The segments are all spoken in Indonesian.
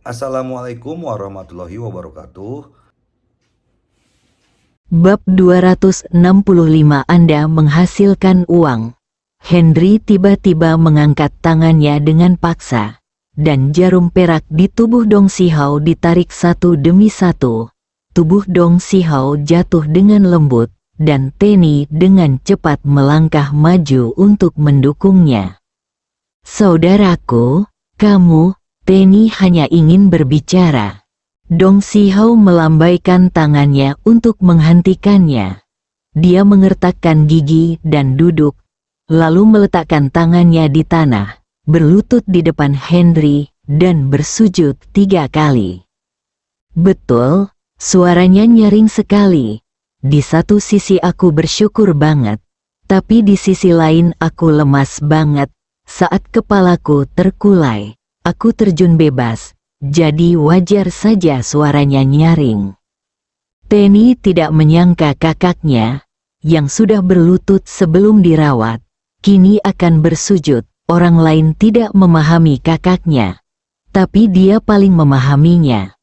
Assalamualaikum warahmatullahi wabarakatuh. Bab 265 Anda menghasilkan uang. Henry tiba-tiba mengangkat tangannya dengan paksa, dan jarum perak di tubuh Dong Sihao ditarik satu demi satu. Tubuh Dong Sihao jatuh dengan lembut, dan Tenny dengan cepat melangkah maju untuk mendukungnya. "Saudaraku, kamu..." Tenny hanya ingin berbicara. Dong Sihao melambaikan tangannya untuk menghentikannya. Dia mengertakkan gigi dan duduk, lalu meletakkan tangannya di tanah, berlutut di depan Henry, dan bersujud 3 kali. "Betul," suaranya nyaring sekali. "Di satu sisi aku bersyukur banget, tapi di sisi lain aku lemas banget. Saat kepalaku terkulai, aku terjun bebas. Jadi wajar saja suaranya nyaring." Tenny tidak menyangka kakaknya, yang sudah berlutut sebelum dirawat, kini akan bersujud. Orang lain tidak memahami kakaknya, tapi dia paling memahaminya.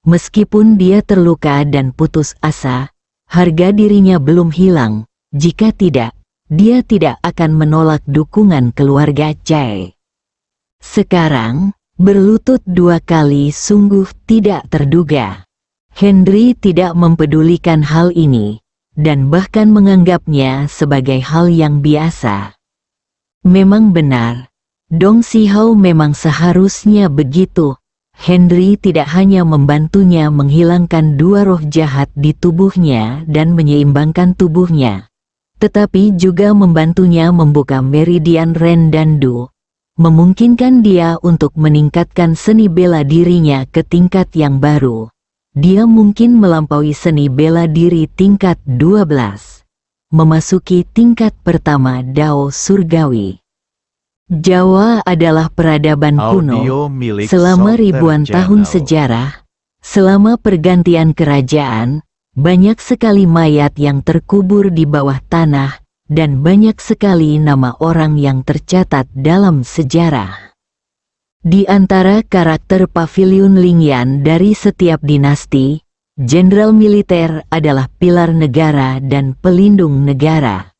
Meskipun dia terluka dan putus asa, harga dirinya belum hilang. Jika tidak, dia tidak akan menolak dukungan keluarga Chai. Sekarang, berlutut 2 kali sungguh tidak terduga. Henry tidak mempedulikan hal ini, dan bahkan menganggapnya sebagai hal yang biasa. Memang benar, Dong Sihao memang seharusnya begitu. Henry tidak hanya membantunya menghilangkan 2 roh jahat di tubuhnya dan menyeimbangkan tubuhnya, tetapi juga membantunya membuka meridian Ren dan Du, memungkinkan dia untuk meningkatkan seni bela dirinya ke tingkat yang baru. Dia mungkin melampaui seni bela diri tingkat 12, memasuki tingkat pertama Dao Surgawi. Jawa adalah peradaban kuno. Selama ribuan tahun sejarah, selama pergantian kerajaan, banyak sekali mayat yang terkubur di bawah tanah, dan banyak sekali nama orang yang tercatat dalam sejarah. Di antara karakter Paviliun Lingyan dari setiap dinasti, jenderal militer adalah pilar negara dan pelindung negara.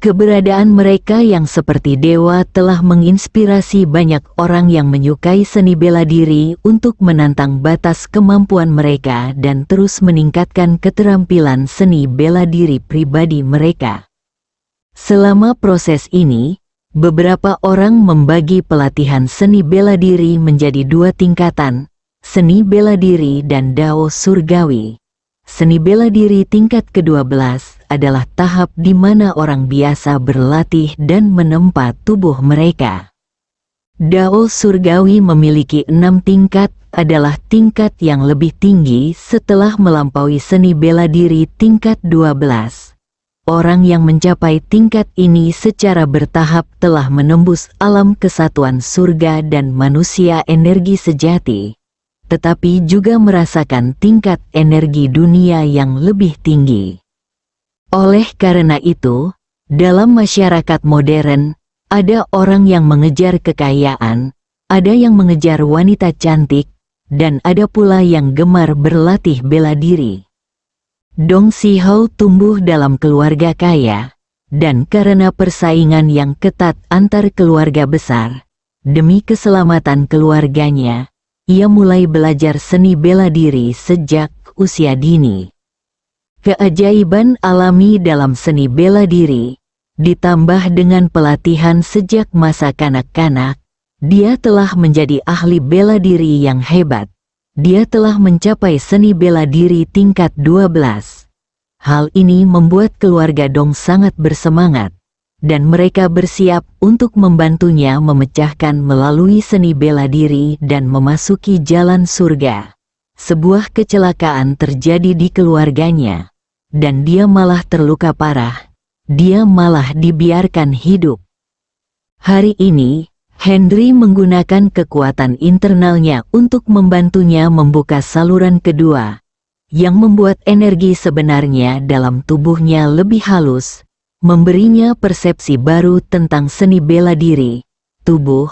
Keberadaan mereka yang seperti dewa telah menginspirasi banyak orang yang menyukai seni bela diri untuk menantang batas kemampuan mereka dan terus meningkatkan keterampilan seni bela diri pribadi mereka. Selama proses ini, beberapa orang membagi pelatihan seni bela diri menjadi 2 tingkatan, seni bela diri dan Dao Surgawi. Seni bela diri tingkat ke-12 adalah tahap di mana orang biasa berlatih dan menempa tubuh mereka. Dao Surgawi memiliki 6 tingkat, adalah tingkat yang lebih tinggi setelah melampaui seni bela diri tingkat 12. Orang yang mencapai tingkat ini secara bertahap telah menembus alam kesatuan surga dan manusia energi sejati, tetapi juga merasakan tingkat energi dunia yang lebih tinggi. Oleh karena itu, dalam masyarakat modern, ada orang yang mengejar kekayaan, ada yang mengejar wanita cantik, dan ada pula yang gemar berlatih bela diri. Dong Sihao tumbuh dalam keluarga kaya, dan karena persaingan yang ketat antar keluarga besar, demi keselamatan keluarganya, ia mulai belajar seni bela diri sejak usia dini. Keajaiban alami dalam seni bela diri, ditambah dengan pelatihan sejak masa kanak-kanak, dia telah menjadi ahli bela diri yang hebat. Dia telah mencapai seni bela diri tingkat 12. Hal ini membuat keluarga Dong sangat bersemangat, dan mereka bersiap untuk membantunya memecahkan melalui seni bela diri dan memasuki jalan surga. Sebuah kecelakaan terjadi di keluarganya, dan dia malah terluka parah. Dia malah dibiarkan hidup. Hari ini, Henry menggunakan kekuatan internalnya untuk membantunya membuka saluran kedua, yang membuat energi sebenarnya dalam tubuhnya lebih halus, memberinya persepsi baru tentang seni bela diri, tubuh,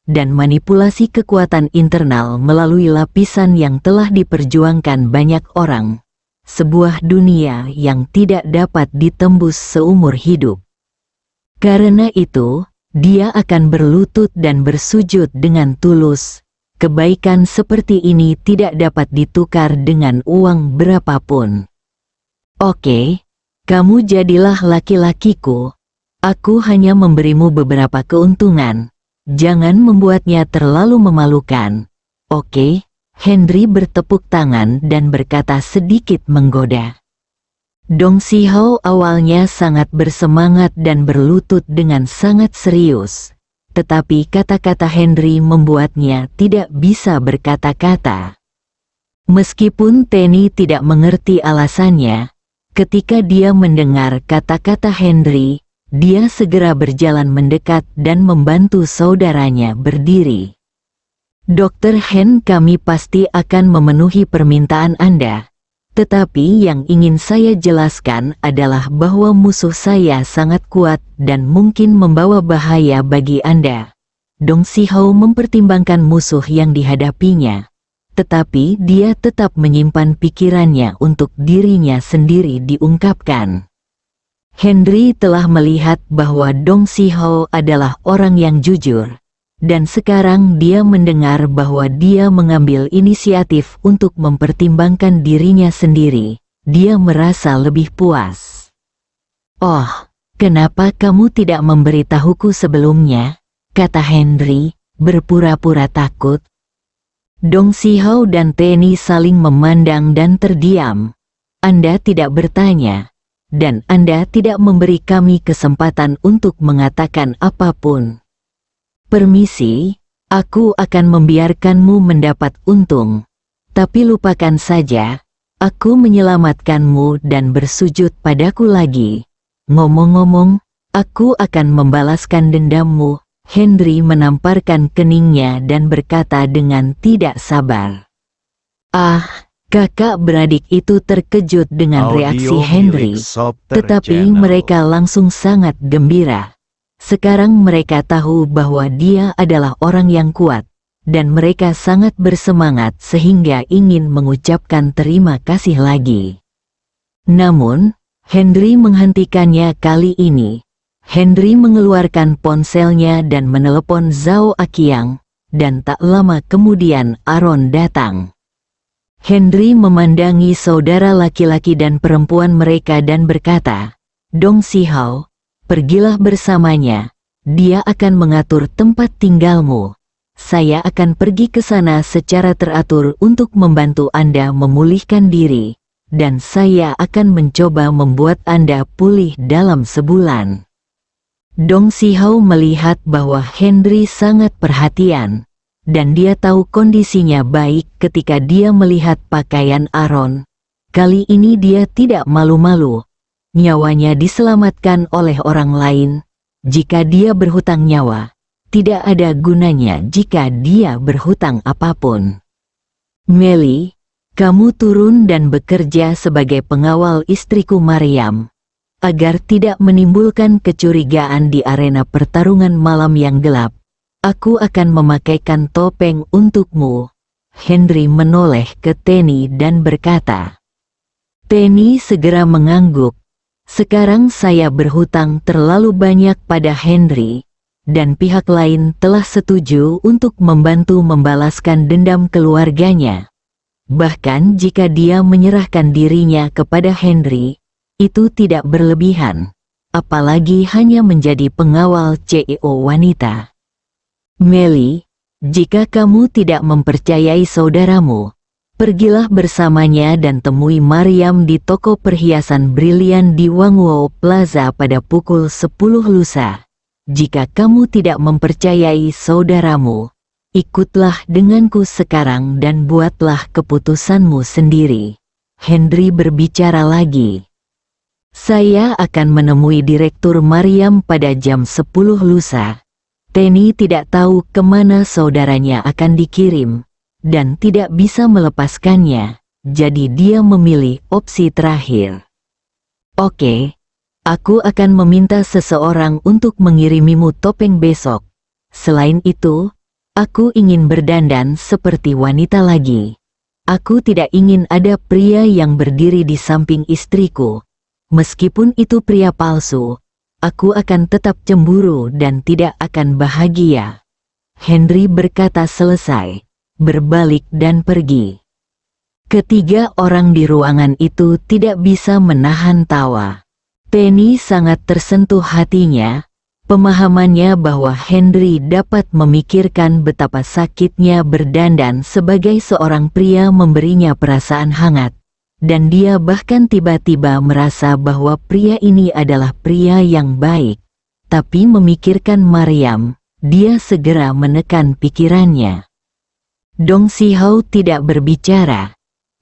dan manipulasi kekuatan internal melalui lapisan yang telah diperjuangkan banyak orang. Sebuah dunia yang tidak dapat ditembus seumur hidup. Karena itu, dia akan berlutut dan bersujud dengan tulus. Kebaikan seperti ini tidak dapat ditukar dengan uang berapapun. Oke, kamu jadilah laki-lakiku. Aku hanya memberimu beberapa keuntungan. Jangan membuatnya terlalu memalukan. Oke? Henry bertepuk tangan dan berkata sedikit menggoda. Dong Sihao awalnya sangat bersemangat dan berlutut dengan sangat serius. Tetapi kata-kata Henry membuatnya tidak bisa berkata-kata. Meskipun Tenny tidak mengerti alasannya, ketika dia mendengar kata-kata Henry, dia segera berjalan mendekat dan membantu saudaranya berdiri. Dr. Hen, kami pasti akan memenuhi permintaan Anda. Tetapi yang ingin saya jelaskan adalah bahwa musuh saya sangat kuat dan mungkin membawa bahaya bagi Anda. Dong Sihao mempertimbangkan musuh yang dihadapinya. Tetapi dia tetap menyimpan pikirannya untuk dirinya sendiri diungkapkan. Henry telah melihat bahwa Dong Sihao adalah orang yang jujur. Dan sekarang dia mendengar bahwa dia mengambil inisiatif untuk mempertimbangkan dirinya sendiri. Dia merasa lebih puas. Oh, kenapa kamu tidak memberitahuku sebelumnya? Kata Henry, berpura-pura takut. Dong Sihao dan Tenny saling memandang dan terdiam. Anda tidak bertanya, dan Anda tidak memberi kami kesempatan untuk mengatakan apapun. Permisi, aku akan membiarkanmu mendapat untung. Tapi lupakan saja, aku menyelamatkanmu dan bersujud padaku lagi. Ngomong-ngomong, aku akan membalaskan dendammu. Henry menamparkan keningnya dan berkata dengan tidak sabar. Ah, kakak beradik itu terkejut dengan reaksi Henry, tetapi mereka langsung sangat gembira. Sekarang mereka tahu bahwa dia adalah orang yang kuat, dan mereka sangat bersemangat sehingga ingin mengucapkan terima kasih lagi. Namun, Henry menghentikannya kali ini. Henry mengeluarkan ponselnya dan menelepon Zhao Aqiang, dan tak lama kemudian Aaron datang. Henry memandangi saudara laki-laki dan perempuan mereka dan berkata, Dong Sihao, pergilah bersamanya, dia akan mengatur tempat tinggalmu. Saya akan pergi ke sana secara teratur untuk membantu Anda memulihkan diri, dan saya akan mencoba membuat Anda pulih dalam sebulan. Dong Sihao melihat bahwa Henry sangat perhatian, dan dia tahu kondisinya baik ketika dia melihat pakaian Aaron. Kali ini dia tidak malu-malu. Nyawanya diselamatkan oleh orang lain. Jika dia berhutang nyawa, tidak ada gunanya jika dia berhutang apapun. Meli, kamu turun dan bekerja sebagai pengawal istriku Mariam, agar tidak menimbulkan kecurigaan di arena pertarungan malam yang gelap. Aku akan memakaikan topeng untukmu. Henry menoleh ke Tenny dan berkata. Tenny segera mengangguk. Sekarang saya berhutang terlalu banyak pada Henry, dan pihak lain telah setuju untuk membantu membalaskan dendam keluarganya. Bahkan jika dia menyerahkan dirinya kepada Henry, itu tidak berlebihan, apalagi hanya menjadi pengawal CEO wanita. Meli, jika kamu tidak mempercayai saudaramu, pergilah bersamanya dan temui Mariam di toko perhiasan brilian di Wangwo Plaza pada pukul 10 lusa. Jika kamu tidak mempercayai saudaramu, ikutlah denganku sekarang dan buatlah keputusanmu sendiri. Henry berbicara lagi. Saya akan menemui Direktur Mariam pada jam 10 lusa. Tenny tidak tahu kemana saudaranya akan dikirim, dan tidak bisa melepaskannya, jadi dia memilih opsi terakhir. Oke, aku akan meminta seseorang untuk mengirimimu topeng besok. Selain itu, Aku ingin berdandan seperti wanita lagi. Aku tidak ingin ada pria yang berdiri di samping istriku. Meskipun itu pria palsu, aku akan tetap cemburu dan tidak akan bahagia." Henry berkata selesai, berbalik dan pergi. Ketiga orang di ruangan itu tidak bisa menahan tawa. Penny sangat tersentuh hatinya. Pemahamannya bahwa Henry dapat memikirkan betapa sakitnya berdandan sebagai seorang pria memberinya perasaan hangat. Dan dia bahkan tiba-tiba merasa bahwa pria ini adalah pria yang baik. Tapi memikirkan Mariam, dia segera menekan pikirannya. Dong Si-ho tidak berbicara,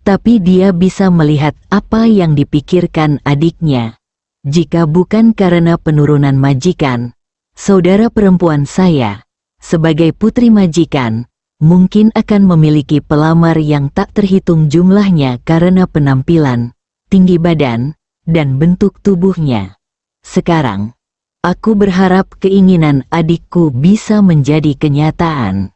tapi dia bisa melihat apa yang dipikirkan adiknya. Jika bukan karena penurunan majikan, saudara perempuan saya, sebagai putri majikan, mungkin akan memiliki pelamar yang tak terhitung jumlahnya karena penampilan, tinggi badan, dan bentuk tubuhnya. Sekarang, aku berharap keinginan adikku bisa menjadi kenyataan.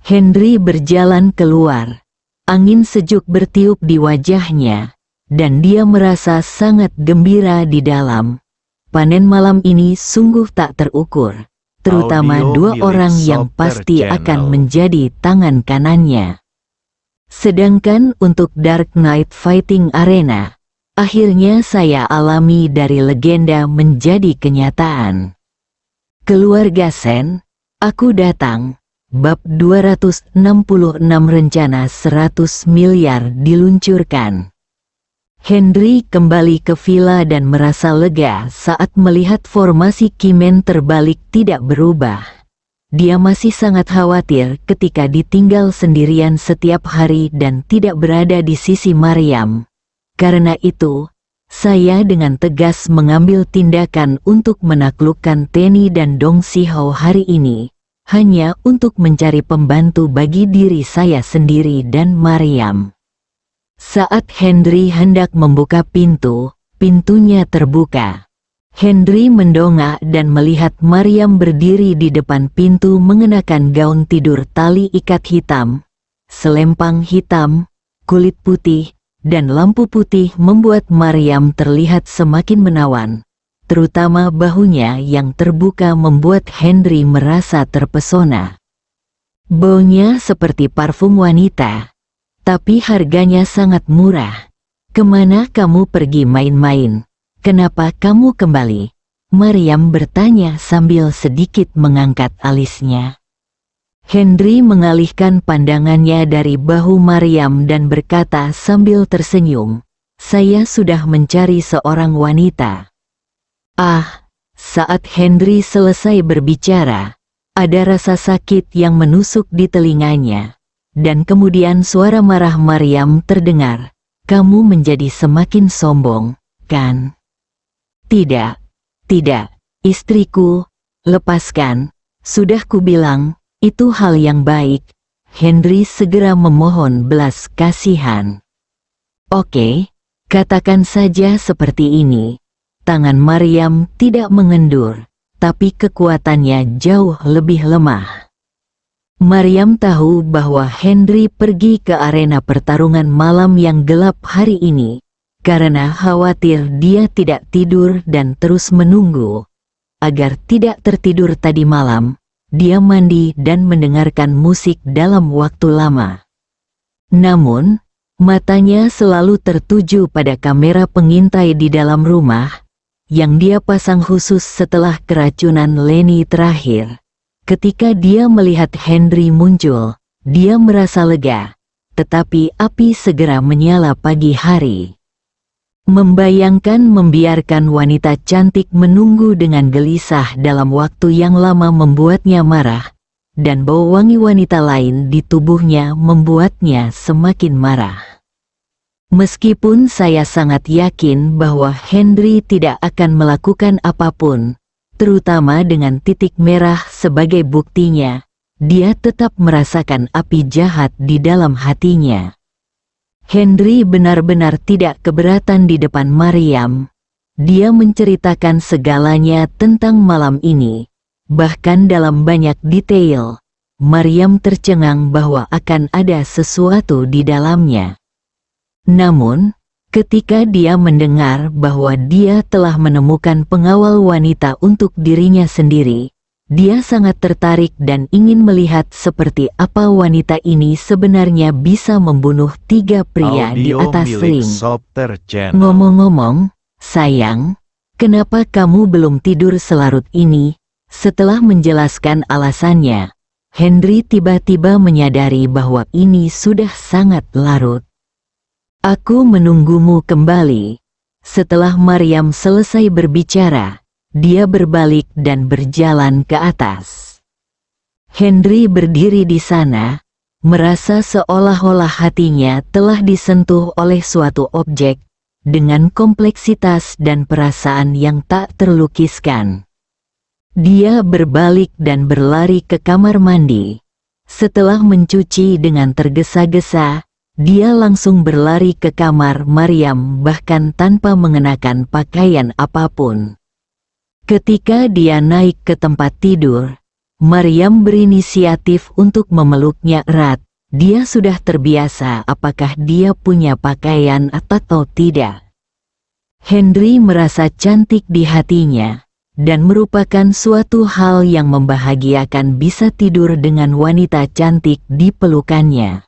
Henry berjalan keluar. Angin sejuk bertiup di wajahnya, dan dia merasa sangat gembira di dalam. Panen malam ini sungguh tak terukur, terutama dua orang yang pasti akan menjadi tangan kanannya. Sedangkan untuk Dark Knight Fighting Arena, akhirnya saya alami dari legenda menjadi kenyataan. Keluarga Sen, aku datang. Bab 266 rencana 100 miliar diluncurkan. Henry kembali ke villa dan merasa lega saat melihat formasi Kimen terbalik tidak berubah. Dia masih sangat khawatir ketika ditinggal sendirian setiap hari dan tidak berada di sisi Mariam. Karena itu, saya dengan tegas mengambil tindakan untuk menaklukkan Penny dan Dong Si-ho hari ini. Hanya untuk mencari pembantu bagi diri saya sendiri dan Mariam. Saat Henry hendak membuka pintu, pintunya terbuka. Henry mendongak dan melihat Mariam berdiri di depan pintu mengenakan gaun tidur tali ikat hitam, selempang hitam, kulit putih, dan lampu putih membuat Mariam terlihat semakin menawan. Terutama bahunya yang terbuka membuat Henry merasa terpesona. Baunya seperti parfum wanita, tapi harganya sangat murah. Kemana kamu pergi main-main? Kenapa kamu kembali? Mariam bertanya sambil sedikit mengangkat alisnya. Henry mengalihkan pandangannya dari bahu Mariam dan berkata sambil tersenyum, "Saya sudah mencari seorang wanita." Saat Henry selesai berbicara, ada rasa sakit yang menusuk di telinganya. Dan kemudian suara marah Mariam terdengar, "Kamu menjadi semakin sombong, kan?" Tidak, istriku, lepaskan, sudah kubilang, itu hal yang baik." Henry segera memohon belas kasihan. "Oke, katakan saja seperti ini." Tangan Mariam tidak mengendur, tapi kekuatannya jauh lebih lemah. Mariam tahu bahwa Henry pergi ke arena pertarungan malam yang gelap hari ini, karena khawatir dia tidak tidur dan terus menunggu. Agar tidak tertidur tadi malam, dia mandi dan mendengarkan musik dalam waktu lama. Namun, matanya selalu tertuju pada kamera pengintai di dalam rumah, yang dia pasang khusus setelah keracunan Lenny terakhir. Ketika dia melihat Henry muncul, dia merasa lega, tetapi api segera menyala pagi hari. Membayangkan membiarkan wanita cantik menunggu dengan gelisah dalam waktu yang lama membuatnya marah, dan bau wangi wanita lain di tubuhnya membuatnya semakin marah. Meskipun saya sangat yakin bahwa Henry tidak akan melakukan apapun, terutama dengan titik merah sebagai buktinya, dia tetap merasakan api jahat di dalam hatinya. Henry benar-benar tidak keberatan di depan Mariam. Dia menceritakan segalanya tentang malam ini, bahkan dalam banyak detail. Maryam tercengang bahwa akan ada sesuatu di dalamnya. Namun, ketika dia mendengar bahwa dia telah menemukan pengawal wanita untuk dirinya sendiri, dia sangat tertarik dan ingin melihat seperti apa wanita ini sebenarnya bisa membunuh 3 pria di Audio atas milik ring. Sopter Channel. Ngomong-ngomong, sayang, kenapa kamu belum tidur selarut ini? Setelah menjelaskan alasannya, Henry tiba-tiba menyadari bahwa ini sudah sangat larut. Aku menunggumu kembali. Setelah Maryam selesai berbicara, dia berbalik dan berjalan ke atas. Henry berdiri di sana, merasa seolah-olah hatinya telah disentuh oleh suatu objek dengan kompleksitas dan perasaan yang tak terlukiskan. Dia berbalik dan berlari ke kamar mandi. Setelah mencuci dengan tergesa-gesa, dia langsung berlari ke kamar Maryam bahkan tanpa mengenakan pakaian apapun. Ketika dia naik ke tempat tidur, Maryam berinisiatif untuk memeluknya erat. Dia sudah terbiasa apakah dia punya pakaian atau tidak. Henry merasa cantik di hatinya, dan merupakan suatu hal yang membahagiakan bisa tidur dengan wanita cantik di pelukannya.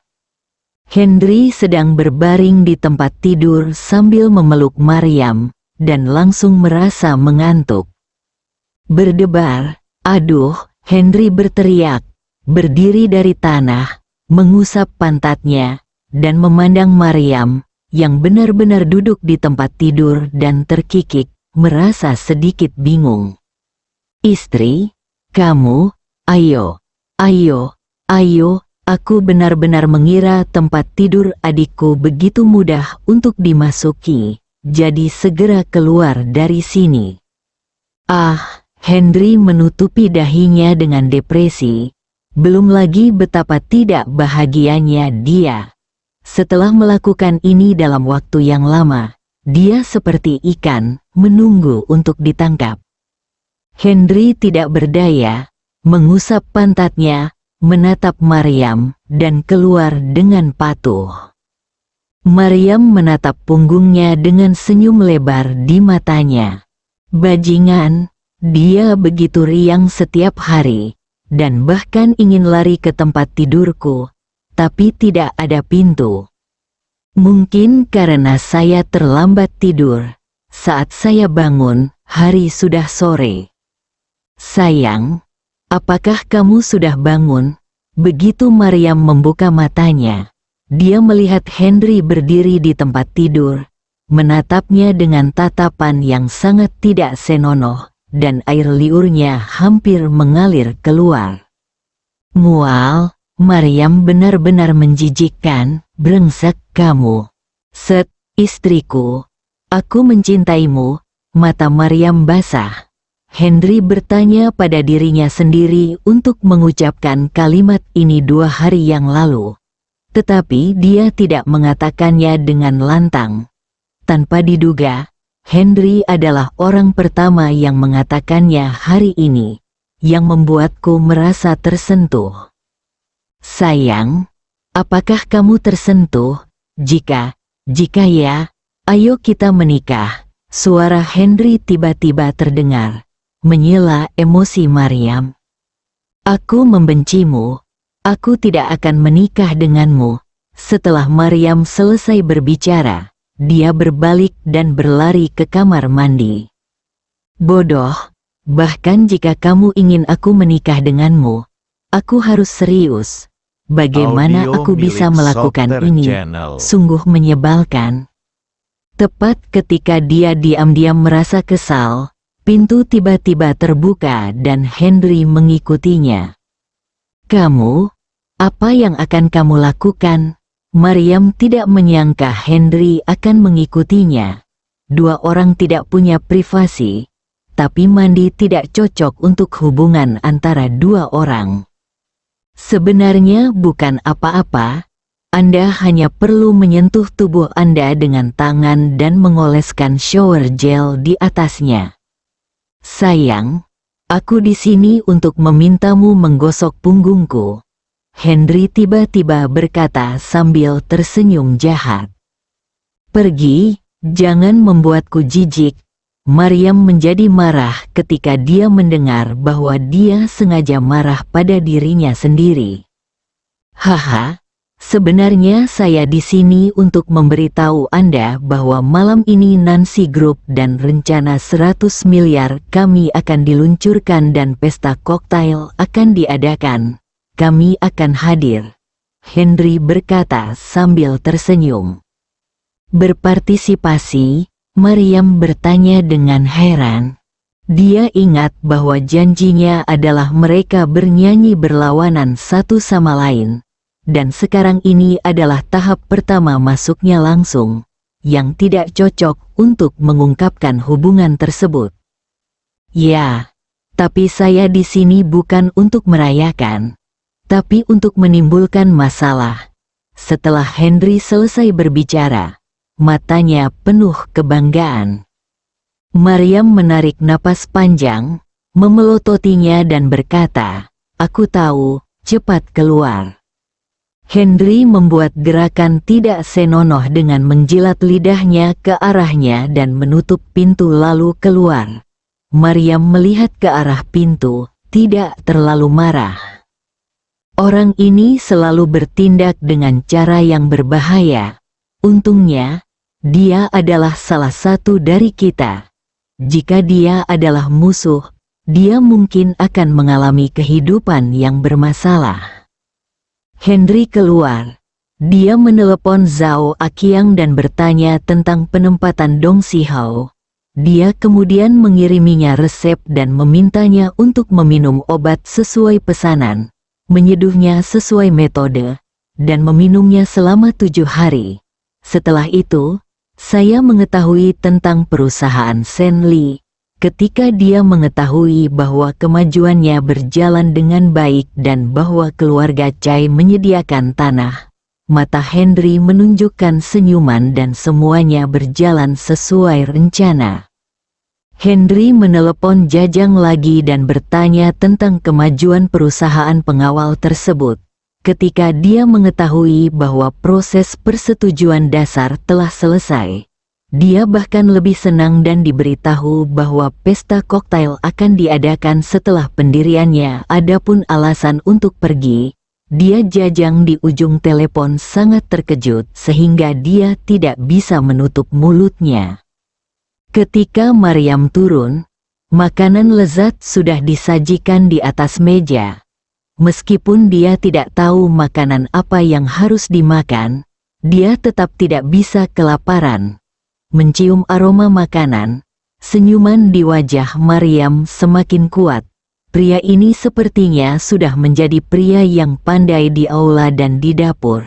Henry sedang berbaring di tempat tidur sambil memeluk Maryam, dan langsung merasa mengantuk. Berdebar, aduh, Henry berteriak, berdiri dari tanah, mengusap pantatnya, dan memandang Maryam, yang benar-benar duduk di tempat tidur dan terkikik, merasa sedikit bingung. Istri, kamu, ayo, aku benar-benar mengira tempat tidur adikku begitu mudah untuk dimasuki, jadi segera keluar dari sini. Henry menutupi dahinya dengan depresi, belum lagi betapa tidak bahagianya dia. Setelah melakukan ini dalam waktu yang lama, dia seperti ikan, menunggu untuk ditangkap. Henry tidak berdaya, mengusap pantatnya, menatap Maryam, dan keluar dengan patuh. Maryam menatap punggungnya dengan senyum lebar di matanya. Bajingan, dia begitu riang setiap hari, dan bahkan ingin lari ke tempat tidurku, tapi tidak ada pintu. Mungkin karena saya terlambat tidur. Saat saya bangun, hari sudah sore. Sayang, apakah kamu sudah bangun? Begitu Maryam membuka matanya, dia melihat Henry berdiri di tempat tidur, menatapnya dengan tatapan yang sangat tidak senonoh, dan air liurnya hampir mengalir keluar. Mual, Maryam benar-benar menjijikkan, brengsek kamu. Istriku, aku mencintaimu. Mata Maryam basah. Henry bertanya pada dirinya sendiri untuk mengucapkan kalimat ini 2 hari yang lalu. Tetapi dia tidak mengatakannya dengan lantang. Tanpa diduga, Henry adalah orang pertama yang mengatakannya hari ini, yang membuatku merasa tersentuh. Sayang, apakah kamu tersentuh? Jika ya, ayo kita menikah. Suara Henry tiba-tiba terdengar, menyela emosi Maryam. Aku membencimu. Aku tidak akan menikah denganmu. Setelah Maryam selesai berbicara, dia berbalik dan berlari ke kamar mandi. Bodoh, bahkan jika kamu ingin aku menikah denganmu, aku harus serius. Bagaimana Audio aku bisa milik melakukan Sopter ini? Channel. Sungguh menyebalkan. Tepat ketika dia diam-diam merasa kesal, pintu tiba-tiba terbuka dan Henry mengikutinya. Kamu? Apa yang akan kamu lakukan? Maryam tidak menyangka Henry akan mengikutinya. 2 orang tidak punya privasi, tapi mandi tidak cocok untuk hubungan antara 2 orang. Sebenarnya bukan apa-apa, Anda hanya perlu menyentuh tubuh Anda dengan tangan dan mengoleskan shower gel di atasnya. Sayang, Aku di sini untuk memintamu menggosok punggungku. Henry tiba-tiba berkata sambil tersenyum jahat. Pergi, jangan membuatku jijik. Maryam menjadi marah ketika dia mendengar bahwa dia sengaja marah pada dirinya sendiri. Haha, sebenarnya saya di sini untuk memberitahu Anda bahwa malam ini Nancy Group dan rencana 100 miliar kami akan diluncurkan dan pesta koktail akan diadakan. Kami akan hadir. Henry berkata sambil tersenyum. Berpartisipasi? Maryam bertanya dengan heran. Dia ingat bahwa janjinya adalah mereka bernyanyi berlawanan satu sama lain. Dan sekarang ini adalah tahap pertama masuknya langsung, yang tidak cocok untuk mengungkapkan hubungan tersebut. Ya, tapi saya di sini bukan untuk merayakan, tapi untuk menimbulkan masalah. Setelah Henry selesai berbicara, matanya penuh kebanggaan. Maryam menarik napas panjang, memelototinya dan berkata, "Aku tahu, cepat keluar." Henry membuat gerakan tidak senonoh dengan menjilat lidahnya ke arahnya dan menutup pintu lalu keluar. Maryam melihat ke arah pintu, tidak terlalu marah. Orang ini selalu bertindak dengan cara yang berbahaya. Untungnya, dia adalah salah satu dari kita. Jika dia adalah musuh, dia mungkin akan mengalami kehidupan yang bermasalah. Henry keluar. Dia menelepon Zhao Aqiang dan bertanya tentang penempatan Dong Sihao. Dia kemudian mengiriminya resep dan memintanya untuk meminum obat sesuai pesanan, menyeduhnya sesuai metode, dan meminumnya selama 7 hari. Setelah itu, saya mengetahui tentang perusahaan Shenli. Ketika dia mengetahui bahwa kemajuannya berjalan dengan baik dan bahwa keluarga Chai menyediakan tanah, mata Henry menunjukkan senyuman dan semuanya berjalan sesuai rencana. Henry menelepon Jajang lagi dan bertanya tentang kemajuan perusahaan pengawal tersebut. Ketika dia mengetahui bahwa proses persetujuan dasar telah selesai, dia bahkan lebih senang dan diberitahu bahwa pesta koktail akan diadakan setelah pendiriannya. Adapun alasan untuk pergi, dia Jajang di ujung telepon sangat terkejut sehingga dia tidak bisa menutup mulutnya. Ketika Maryam turun, makanan lezat sudah disajikan di atas meja. Meskipun dia tidak tahu makanan apa yang harus dimakan, dia tetap tidak bisa kelaparan. Mencium aroma makanan, senyuman di wajah Maryam semakin kuat. Pria ini sepertinya sudah menjadi pria yang pandai di aula dan di dapur.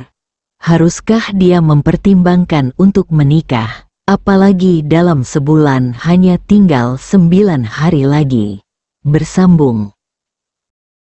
Haruskah dia mempertimbangkan untuk menikah? Apalagi dalam sebulan hanya tinggal 9 hari lagi. Bersambung.